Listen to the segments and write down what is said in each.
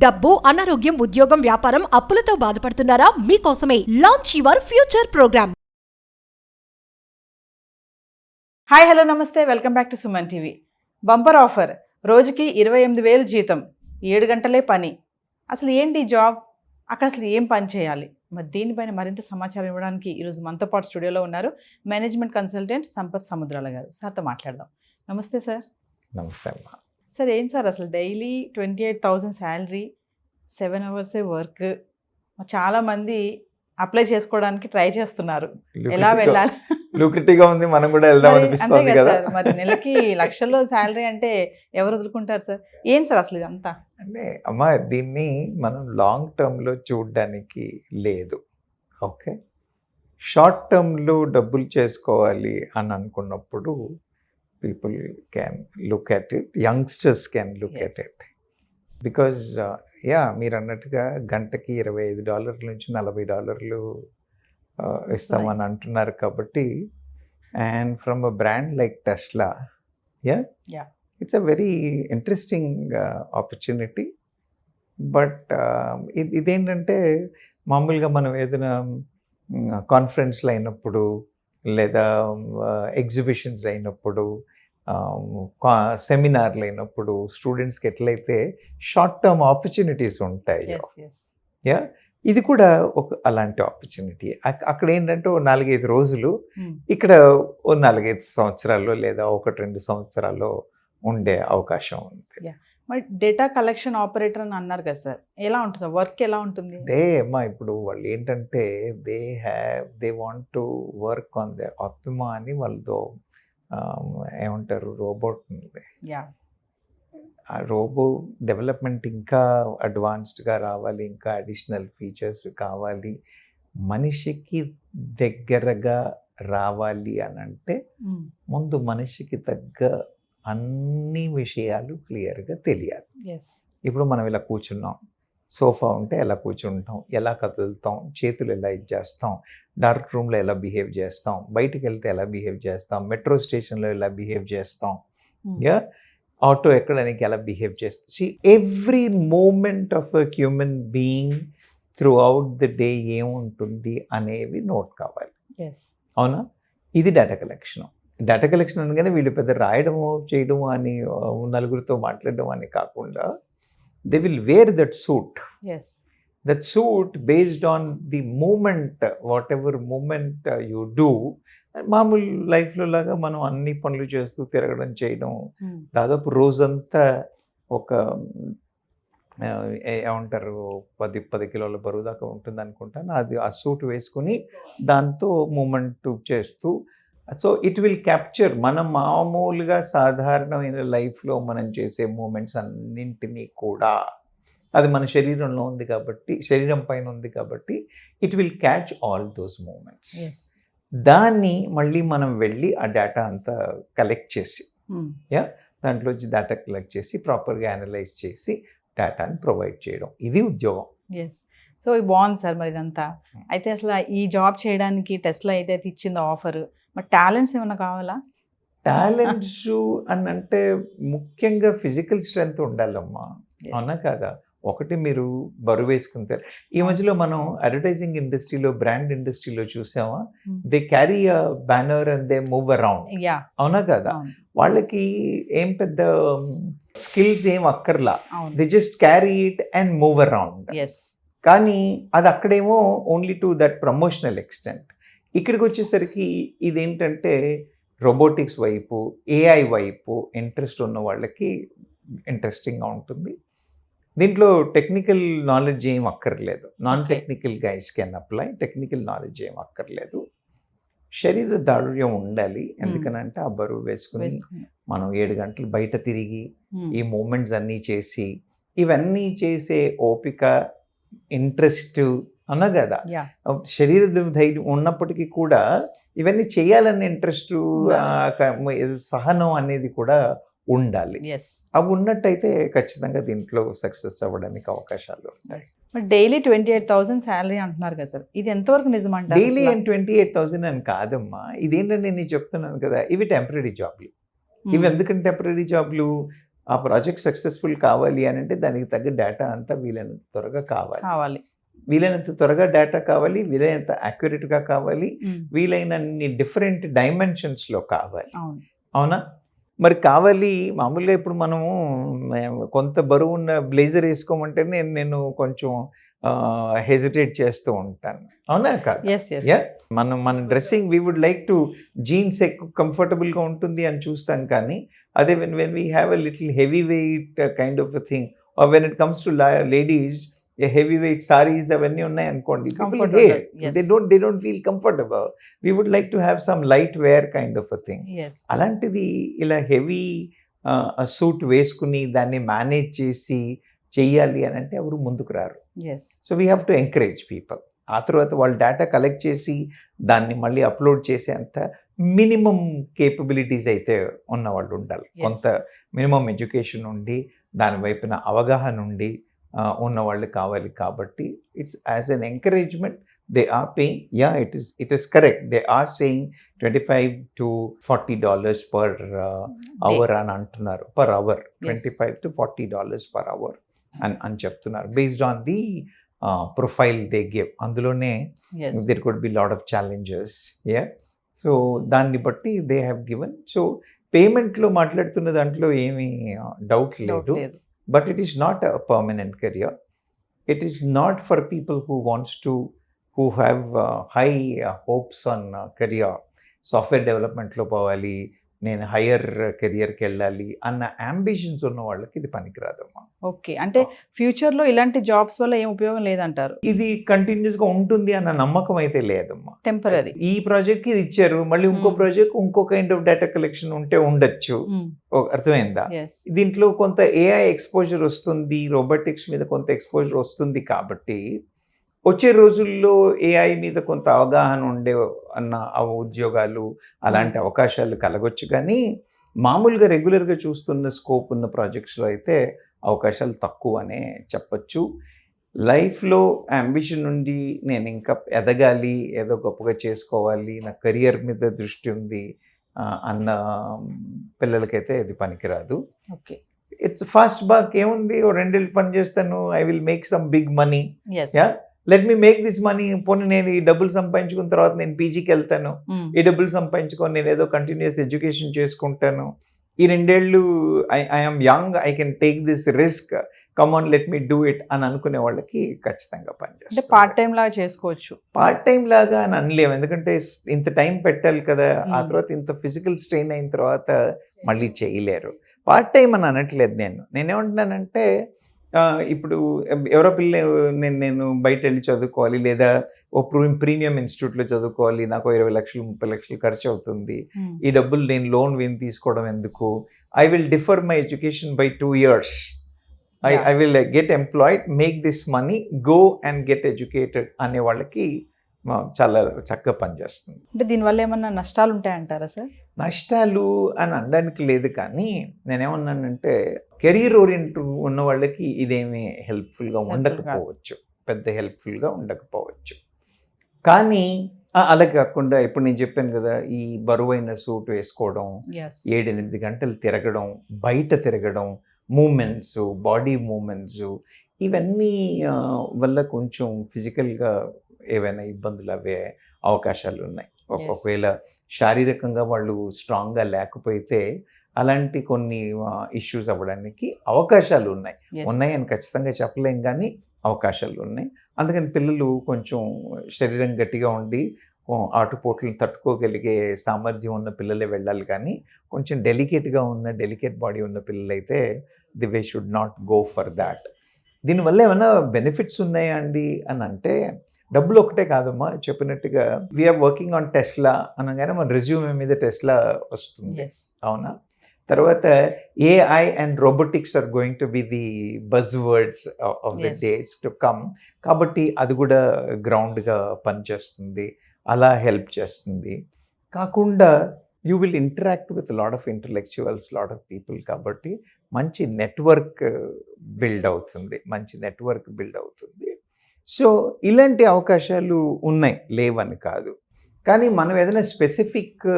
డబ్బు, అనారోగ్యం, ఉద్యోగం, వ్యాపారం, అప్పులతో బాధపడుతున్నారా? మీకోసమే launch your future programme. Hi hello నమస్తే, welcome back to Suman TV. Bumper offer, రోజుకి 28,000 జీతం, 7 గంటలే పని. అసలు ఏంటి జాబ్? అక్కడ అసలు ఏం పని చేయాలి? మరి దీనిపైన మరింత సమాచారం ఇవ్వడానికి ఈరోజు మనతో పాటు స్టూడియోలో ఉన్నారు మేనేజ్మెంట్ కన్సల్టెంట్ సంపత్ సముద్రాల గారు. సార్తో మాట్లాడదాం. నమస్తే సార్. నమస్తే అమ్మా. సార్ ఏంటి సార్ అసలు డైలీ 28,000 శాలరీ, 7 అవర్సే వర్క్, చాలామంది అప్లై చేసుకోవడానికి ట్రై చేస్తున్నారు. ఎలా వెళ్ళాలి? లూక్రిటివ్గా ఉంది, మనం కూడా వెళ్దాం అనిపిస్తుంది కదా. మరి నెలకి లక్షల్లో శాలరీ అంటే ఎవరు వదులుకుంటారు సార్? ఏం సార్ అసలు ఇదంతా? అంటే అమ్మా, దీన్ని మనం లాంగ్ టర్మ్లో చూడడానికి లేదు. ఓకే, షార్ట్ టర్మ్లో డబ్బులు చేసుకోవాలి అని అనుకున్నప్పుడు people can look at it, youngsters can look at it, because మీరు అన్నట్టుగా గంటకి $25 నుంచి $40 ఇస్తామని అంటున్నారు కాబట్టి, and from a brand like Tesla, it's a very interesting opportunity. But ఇదేంటంటే మామూలుగా మనం ఏదైనా కాన్ఫరెన్స్లు అయినప్పుడు లేదా ఎగ్జిబిషన్స్ అయినప్పుడు, సెమినార్లు అయినప్పుడు స్టూడెంట్స్కి ఎట్లయితే షార్ట్ టర్మ్ ఆపర్చునిటీస్ ఉంటాయో, ఇది కూడా ఒక అలాంటి ఆపర్చునిటీ. అక్కడ ఏంటంటే 4-5 రోజులు, ఇక్కడ 4-5 సంవత్సరాల్లో లేదా 1-2 సంవత్సరాల్లో ఉండే అవకాశం ఉంది. మరి డేటా కలెక్షన్ ఆపరేటర్ అని అన్నారు కదా సార్, ఎలా ఉంటుంది వర్క్? ఎలా ఉంటుంది? అమ్మా, ఇప్పుడు వాళ్ళు ఏంటంటే they want to work on the optima అని వాళ్ళతో ఏమంటారు, రోబోట్ ఉంది. ఆ రోబో డెవలప్మెంట్ ఇంకా అడ్వాన్స్డ్గా రావాలి, ఇంకా అడిషనల్ ఫీచర్స్ కావాలి, మనిషికి దగ్గరగా రావాలి అని అంటే ముందు మనిషికి తగ్గ అన్ని విషయాలు క్లియర్గా తెలియాలి. ఇప్పుడు మనం ఇలా కూర్చున్నాం, సోఫా ఉంటే ఎలా కూర్చుంటాం, ఎలా కదులుతాం, చేతులు ఎలా చేస్తాం, డార్క్ రూమ్లో ఎలా బిహేవ్ చేస్తాం, బయటికి వెళ్తే ఎలా బిహేవ్ చేస్తాం, మెట్రో స్టేషన్లో ఎలా బిహేవ్ చేస్తాం, ఆటో ఎక్కడానికి ఎలా బిహేవ్ చేస్తాం. Every moment of a human being throughout the day ఏముంటుంది అనేవి నోట్ కావాలి. అవునా? ఇది డేటా కలెక్షన్. డేటా కలెక్షన్ అనగానే వీళ్ళు పెద్ద రాయడము చేయడము అని, నలుగురితో మాట్లాడడం అని కాకుండా, they will wear that suit. That suit based on the moment, whatever moment you do. మామూలు లైఫ్లో లాగా మనం అన్ని పనులు చేస్తూ తిరగడం చేయడం, దాదాపు రోజంతా ఒక ఏమంటారు 10 కిలోల బరువు దాకా ఉంటుంది అనుకుంటాను. అది ఆ సూట్ వేసుకుని దాంతో మూమెంట్ చేస్తూ, సో ఇట్ విల్ క్యాప్చర్ మనం మామూలుగా సాధారణమైన లైఫ్లో మనం చేసే మూమెంట్స్ అన్నింటినీ కూడా, అది మన శరీరంలో ఉంది కాబట్టి, శరీరం పైన ఉంది కాబట్టి, it will catch all those moments. దాన్ని మళ్ళీ మనం వెళ్ళి ఆ డేటా అంతా కలెక్ట్ చేసి, దాంట్లోంచి డేటా కలెక్ట్ చేసి ప్రాపర్గా అనలైజ్ చేసి డేటాని ప్రొవైడ్ చేయడం, ఇది ఉద్యోగం. సో ఇది బాగుంది సార్. మరి ఇదంతా అయితే అసలు ఈ జాబ్ చేయడానికి టెస్లా అయితే ఇచ్చింది ఆఫర్, మరి టాలెంట్స్ ఏమైనా కావాలా? టాలెంట్స్ అని అంటే ముఖ్యంగా ఫిజికల్ స్ట్రెంగ్త్ ఉండాలమ్మా, అవునా కాదా? ఒకటి, మీరు బరువు వేసుకుంటారు. ఈ మధ్యలో మనం అడ్వర్టైజింగ్ ఇండస్ట్రీలో, బ్రాండ్ ఇండస్ట్రీలో చూసామా, they carry a banner and they move around, అవునా కదా? వాళ్ళకి ఏం పెద్ద స్కిల్స్ ఏం అక్కర్లా, they just carry it and move around. కానీ అది అక్కడేమో only to that promotional extent. ఇక్కడికి వచ్చేసరికి ఇదేంటంటే రోబోటిక్స్ వైపు, ఏఐ వైపు ఇంట్రెస్ట్ ఉన్న వాళ్ళకి ఇంట్రెస్టింగ్గా ఉంటుంది. దీంట్లో టెక్నికల్ నాలెడ్జ్ ఏం అక్కర్లేదు. Non technical guys can apply. Technical knowledge ఏం అక్కర్లేదు. శరీర దారుఢ్యం ఉండాలి. ఎందుకనంటే ఆ బరువు వేసుకుని మనం 7 గంటలు బయట తిరిగి ఈ మూమెంట్స్ అన్నీ చేసి, ఇవన్నీ చేసే ఓపిక, ఇంట్రెస్ట్ అన్నా కదా. శరీర ధైర్యం ఉన్నప్పటికీ కూడా ఇవన్నీ చేయాలనే ఇంట్రెస్ట్, సహనం అనేది కూడా ఉండాలి. అవి ఉన్నట్టయితే ఖచ్చితంగా దీంట్లో సక్సెస్ అవ్వడానికి అవకాశాలు ఉంటాయి. డైలీ 28,000 శాలరీ అంటున్నారు కదా సార్, ఇది ఎంతవరకు నిజమంటారు? డైలీ 28,000 అని కాదమ్మా, ఇదేంటంటే నేను చెప్తున్నాను కదా, ఇవి టెంపరీ జాబ్లు. ఇవి ఎందుకంటే టెంపరీ జాబ్లు, ఆ ప్రాజెక్ట్ సక్సెస్ఫుల్ కావాలి అని అంటే దానికి తగ్గ డేటా అంతా వీలైనంత త్వరగా కావాలి. వీలైనంత త్వరగా డేటా కావాలి, వీలైనంత యాక్యురేట్గా కావాలి, వీలైనన్ని డిఫరెంట్ డైమెన్షన్స్లో కావాలి. అవునా? మరి కావాలి. మామూలుగా ఇప్పుడు మనము కొంత బరువు ఉన్న బ్లేజర్ వేసుకోమంటే నేను కొంచెం హెజిటేట్ చేస్తూ ఉంటాను. అవునా కాదు? మన dressing we would like to jeans ఎక్కువ కంఫర్టబుల్గా ఉంటుంది అని చూస్తాం, కానీ అదే when we have a little heavy weight kind of thing, or when it comes to ladies heavy weight saris అవన్నీ ఉన్నాయి అనుకోండి, they don't feel comfortable. We would like to have some light wear kind of a thing. అలాంటిది ఇలా heavy suit వేసుకుని దాన్ని manage చేసి చెయ్యాలి అని అంటే ఎవరు ముందుకు రారు. So we have to encourage people. ఆ తర్వాత వాళ్ళు డేటా కలెక్ట్ చేసి దాన్ని మళ్ళీ అప్లోడ్ చేసేంత మినిమం కేపబిలిటీస్ అయితే ఉన్న వాళ్ళు ఉండాలి. కొంత మినిమం ఎడ్యుకేషన్ ఉండి దాని వైపున అవగాహన ఉండి ఉన్న వాళ్ళు కావాలి. కాబట్టి it's as an encouragement they are paying. It is correct. They are saying $25 to $40 per hour అని అంటున్నారు. Per hour $25 to $40 per hour అని చెప్తున్నారు. Based on the profile they give. అందులోనే there could be lot of challenges. So దాన్ని బట్టి they have given. So పేమెంట్లో మాట్లాడుతున్న దాంట్లో ఏమీ డౌట్ లేదు. But it is not a permanent career. It is not for people who have high hopes on career. Software development lo povali, నేను higher కెరియర్కి వెళ్ళాలి అన్న అంబిషన్స్ ఉన్న వాళ్ళకి ఇది పనికిరాదమ్మా. ఓకే, అంటే ఫ్యూచర్లో ఇలాంటి జాబ్స్ వల్ల ఏం ఉపయోగం లేదంటారు? ఇది కంటిన్యూస్గా ఉంటుంది అన్న నమ్మకం అయితే లేదమ్మా. టెంపరీ. ఈ ప్రాజెక్ట్కి ఇది ఇచ్చారు, మళ్ళీ ఇంకో ప్రాజెక్ట్ ఇంకో కైండ్ ఆఫ్ డేటా కలెక్షన్ ఉంటే ఉండొచ్చు. అర్థమైందా? దీంట్లో కొంత ఏఐ ఎక్స్పోజర్ వస్తుంది, రోబోటిక్స్ మీద కొంత ఎక్స్పోజర్ వస్తుంది. కాబట్టి వచ్చే రోజుల్లో ఏఐ మీద కొంత అవగాహన ఉండే అన్న ఉద్యోగాలు అలాంటి అవకాశాలు కలగొచ్చు. కానీ మామూలుగా రెగ్యులర్గా చూస్తున్న స్కోప్ ఉన్న ప్రాజెక్ట్స్లో అయితే అవకాశాలు తక్కువనే చెప్పచ్చు. లైఫ్లో అంబిషన్ ఉండి నేను ఇంకా ఎదగాలి, ఏదో గొప్పగా చేసుకోవాలి, నా కెరియర్ మీద దృష్టి ఉంది అన్న పిల్లలకైతే ఇది పనికిరాదు. Okay, it's fast buck. ఏముంది, 2 ఏళ్ళు పని చేస్తాను, I will make some big money. Let me make this money. పోనీ నేను ఈ డబ్బులు సంపాదించుకున్న తర్వాత నేను పీజీకి వెళ్తాను, ఈ డబ్బులు సంపాదించుకొని నేను ఏదో కంటిన్యూస్ ఎడ్యుకేషన్ చేసుకుంటాను, ఈ 2 ఏళ్ళు I'm young, I can take this risk, come on let me do it అని అనుకునే వాళ్ళకి ఖచ్చితంగా పనిచేస్తుంది. పార్ట్ టైం లాగా చేసుకోవచ్చు. పార్ట్ టైం లాగా అని అనలేము, ఎందుకంటే ఇంత టైం పెట్టాలి కదా. ఆ తర్వాత ఇంత ఫిజికల్ స్ట్రెయిన్ అయిన తర్వాత మళ్ళీ చేయలేరు. పార్ట్ టైం అని అనట్లేదు. నేనేమంటున్నానంటే ఇప్పుడు ఎవరో పిల్ల నేను బయట వెళ్ళి చదువుకోవాలి, లేదా ఓ ప్రీమియం ఇన్స్టిట్యూట్లో చదువుకోవాలి, నాకు 20 లక్షలు 30 లక్షలు ఖర్చు అవుతుంది, ఈ డబ్బులు నేను లోన్ తీసుకోవడం ఎందుకు, I will differ my education by 2 years. I will get employed, make this money, go and get educated అనే వాళ్ళకి చాలా చక్కగా పనిచేస్తుంది. అంటే దీనివల్ల ఏమన్నా నష్టాలు ఉంటాయంటారా సార్? నష్టాలు అని అనడానికి లేదు, కానీ నేనేమన్నానంటే కెరీర్ ఓరియంట్ ఉన్న వాళ్ళకి ఇదేమీ హెల్ప్ఫుల్గా ఉండకపోవచ్చు, పెద్ద హెల్ప్ఫుల్గా ఉండకపోవచ్చు. కానీ అలా కాకుండా ఇప్పుడు నేను చెప్పాను కదా, ఈ బరువైన సూట్ వేసుకోవడం, 7-8 గంటలు తిరగడం, బయట తిరగడం, మూమెంట్స్, బాడీ మూమెంట్స్, ఇవన్నీ వల్ల కొంచెం ఫిజికల్గా ఏవైనా ఇబ్బందులు అవే అవకాశాలు ఉన్నాయి. ఒకవేళ శారీరకంగా వాళ్ళు స్ట్రాంగ్గా లేకపోతే అలాంటి కొన్ని ఇష్యూస్ అవ్వడానికి అవకాశాలు ఉన్నాయని ఖచ్చితంగా చెప్పలేం, కానీ అవకాశాలు ఉన్నాయి. అందుకని పిల్లలు కొంచెం శరీరం గట్టిగా ఉండి ఆటుపోట్లను తట్టుకోగలిగే సామర్థ్యం ఉన్న పిల్లలే వెళ్ళాలి, కానీ కొంచెం డెలికేట్ బాడీ ఉన్న పిల్లలైతే the way should not go for that. దీనివల్ల ఏమైనా బెనిఫిట్స్ ఉన్నాయా అండి అని అంటే, డబ్బులు ఒకటే కాదమ్మా. చెప్పినట్టుగా వీఆర్ వర్కింగ్ ఆన్ టెస్లా అనగానే మన రెజ్యూమే మీద టెస్లా వస్తుంది, అవునా? తర్వాత AI and robotics are going to be the buzz words of the days to come. కాబట్టి అది కూడా గ్రౌండ్గా పనిచేస్తుంది, అలా హెల్ప్ చేస్తుంది. కాకుండా you will interact with lot of intellectuals, lot of people. కాబట్టి మంచి నెట్వర్క్ బిల్డ్ అవుతుంది. సో ఇలాంటి అవకాశాలు ఉన్నాయి, లేవని కాదు. కానీ మనం ఏదైనా స్పెసిఫిక్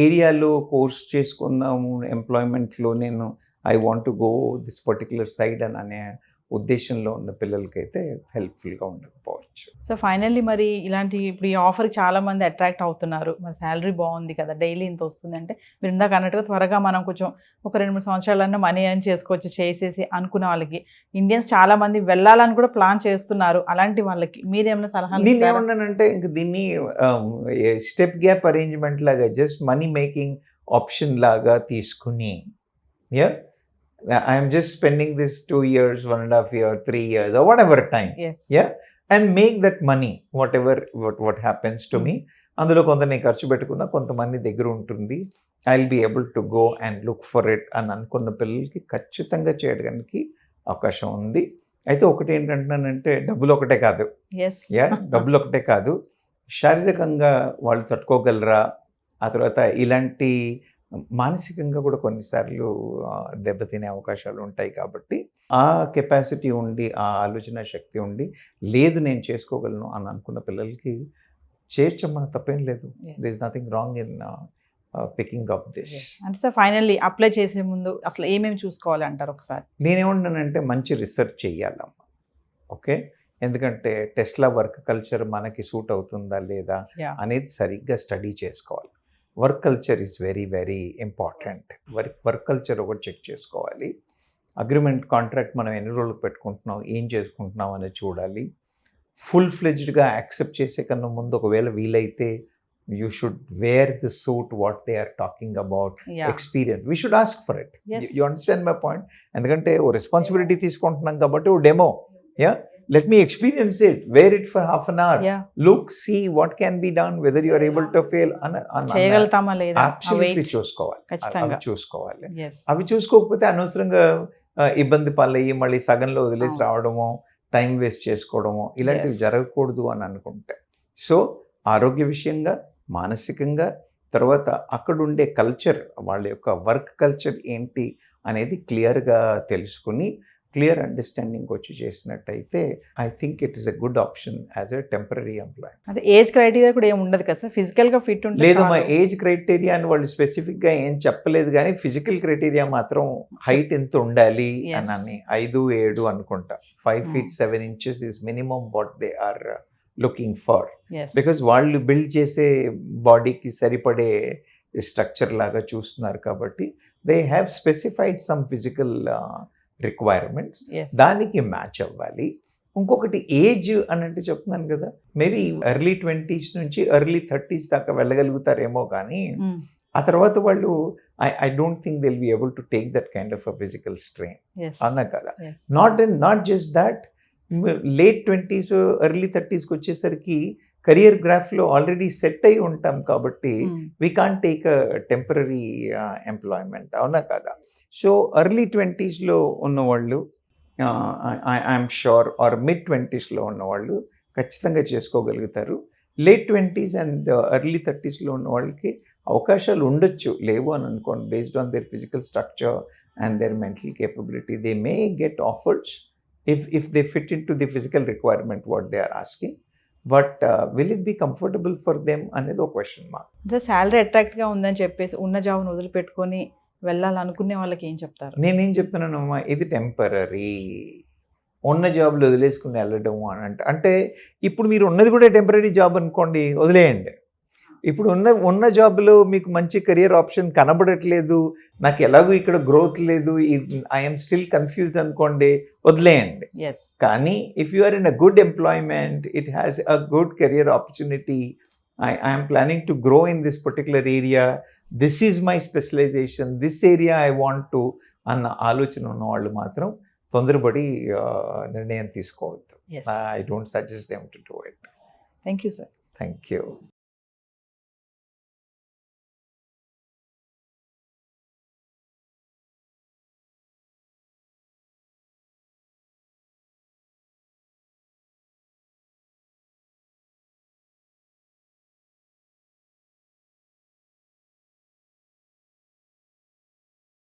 ఏరియాలో కోర్స్ చేసుకుందాము, ఎంప్లాయ్మెంట్లో నేను I want to go this particular side అని అనే ఉద్దేశంలో ఉన్న పిల్లలకైతే హెల్ప్ఫుల్గా ఉండకపోవచ్చు. సో ఫైనల్లీ మరి ఇలాంటి ఇప్పుడు ఈ ఆఫర్కి చాలామంది అట్రాక్ట్ అవుతున్నారు, మరి శాలరీ బాగుంది కదా, డైలీ ఇంత వస్తుంది అంటే మీరు ఇందాక అన్నట్టుగా త్వరగా మనం కొంచెం ఒక 2-3 సంవత్సరాలన్నా మనీ ఎర్న్ చేసుకోవచ్చు చేసేసి అనుకునే వాళ్ళకి, ఇండియన్స్ చాలామంది వెళ్ళాలని కూడా ప్లాన్ చేస్తున్నారు, అలాంటి వాళ్ళకి మీరేమైనా సలహాలు నేను ఏమన్నానంటే ఇంక దీన్ని స్టెప్ గ్యాప్ అరేంజ్మెంట్ లాగా జస్ట్ మనీ మేకింగ్ ఆప్షన్ లాగా తీసుకుని I'm just spending this 2 years, 1.5 years, 3 years, or whatever time. Yes. Yeah. And make that money, what happens to me. అందులో కొంత నేను ఖర్చు పెట్టుకున్నా, కొంతమంది దగ్గర ఉంటుంది. I'll be able to go and look for it అని అనుకున్న పిల్లలకి ఖచ్చితంగా చేయడానికి అవకాశం ఉంది. అయితే ఒకటి ఏంటంటానంటే డబ్బులు ఒకటే కాదు. డబ్బులు ఒకటే కాదు, శారీరకంగా వాళ్ళు తట్టుకోగలరా, ఆ తర్వాత ఇలాంటి మానసికంగా కూడా కొన్నిసార్లు దెబ్బతినే అవకాశాలు ఉంటాయి. కాబట్టి ఆ కెపాసిటీ ఉండి, ఆ ఆలోచన శక్తి ఉండి, లేదు నేను చేసుకోగలను అని అనుకున్న పిల్లలకి చేర్చమ్మా, తప్పేం లేదు. There is nothing wrong in picking up this. అంటే సార్ ఫైనల్లీ అప్లై చేసే ముందు అసలు ఏమేమి చూసుకోవాలి అంటారు ఒకసారి? నేనేమంటానంటే మంచి రీసెర్చ్ చేయాలమ్మా. ఓకే, ఎందుకంటే టెస్లా వర్క్ కల్చర్ మనకి సూట్ అవుతుందా లేదా అనేది సరిగ్గా స్టడీ చేసుకోవాలి. Work culture is very very important. Work culture ఒకటి చెక్ చేసుకోవాలి. అగ్రిమెంట్ కాంట్రాక్ట్ మనం ఎన్ని రోజులకు పెట్టుకుంటున్నాం, ఏం చేసుకుంటున్నాం అనేది చూడాలి. ఫుల్ ఫ్లెడ్జ్డ్గా యాక్సెప్ట్ చేసే కన్నా ముందు ఒకవేళ వీలైతే you should wear the suit what they are talking about, experience. We should ask for it. You understand my point? ఎందుకంటే ఓ రెస్పాన్సిబిలిటీ తీసుకుంటున్నాం కాబట్టి ఓ demo, let me experience it, wear it for half an hour, look, see what can be done, whether you are able to fail. చేయగలుగుతామా లేదా absolutely చూసుకోవాలి. అవి చూసుకోకపోతే అనవసరంగా ఇబ్బంది పాలయ్యి మళ్ళీ సగంలో వదిలేసి రావడమో, టైం వేస్ట్ చేసుకోవడమో ఇలాంటివి జరగకూడదు అని అనుకుంటే. సో ఆరోగ్య విషయంగా, మానసికంగా, తర్వాత అక్కడ ఉండే కల్చర్, వాళ్ళ యొక్క వర్క్ కల్చర్ ఏంటి అనేది క్లియర్గా తెలుసుకుని క్లియర్ అండర్స్టాండింగ్ వచ్చి చేసినట్టయితే I think it is a good option as a temporary employee. అంటే ఏజ్ క్రైటీరియా కూడా ఏమి ఉండదు కదా సార్? ఫిజికల్గా ఫిట్ ఉంటుంది లేదు, మా ఏజ్ క్రైటీరియా అని వాళ్ళు స్పెసిఫిక్గా ఏం చెప్పలేదు, కానీ ఫిజికల్ క్రైటీరియా మాత్రం హైట్ ఎంత ఉండాలి అని 5'7" అనుకుంటా. 5 feet 7 inches is minimum what they are looking for. Because వాళ్ళు బిల్డ్ చేసే బాడీకి సరిపడే స్ట్రక్చర్ లాగా చూస్తున్నారు కాబట్టి they have specified some physical requirements, దానికి మ్యాచ్ అవ్వాలి. ఇంకొకటి ఏజ్ అని అంటే చెప్తున్నాను కదా, మేబీ ఎర్లీ 20s నుంచి ఎర్లీ 30s దాకా వెళ్ళగలుగుతారేమో, కానీ ఆ తర్వాత వాళ్ళు I don't think they'll be able to take that kind of a physical strain అన్నా కదా. Not just that, late 20s early 30sకి వచ్చేసరికి కెరియర్ గ్రాఫ్లో ఆల్రెడీ సెట్ అయి ఉంటాం కాబట్టి we can't take a temporary employment, అవునా కదా. సో ఎర్లీ 20sలో ఉన్నవాళ్ళు, ఐఎమ్ షూర్, ఆర్ మిడ్ 20sలో ఉన్నవాళ్ళు ఖచ్చితంగా చేసుకోగలుగుతారు. లేట్ 20s అండ్ ఎర్లీ 30sలో ఉన్న వాళ్ళకి అవకాశాలు ఉండొచ్చు, లేవు అని అనుకోండి. Based on their physical structure and their mental capability they may get offers if they fit into the physical requirement what they are asking. But will it be comfortable for them అనేది ఒక question mark. Salary అట్రాక్ట్గా ఉందని చెప్పేసి ఉన్న జాబ్ను వదిలిపెట్టుకొని వెళ్ళాలనుకునే వాళ్ళకి ఏం చెప్తారు? నేనేం చెప్తున్నానమ్మా, ఇది టెంపరీ. ఉన్న జాబ్లు వదిలేసుకుని వెళ్ళడం అని అంటే ఇప్పుడు మీరు ఉన్నది కూడా టెంపరీ జాబ్ అనుకోండి, వదిలేయండి. ఇప్పుడు ఉన్న జాబ్లో మీకు మంచి కెరియర్ ఆప్షన్ కనబడట్లేదు, నాకు ఎలాగో ఇక్కడ గ్రోత్ లేదు, ఐఎమ్ స్టిల్ కన్ఫ్యూజ్డ్ అనుకోండి, వదిలేయండి. కానీ if you are in a good employment, it has a good career opportunity, I'm planning to grow in this particular area, this is my specialisation, this area I want to అన్న ఆలోచన ఉన్న వాళ్ళు మాత్రం తొందరపడి నిర్ణయం తీసుకోవద్దు. I don't suggest them to do it. Thank you sir. Thank you.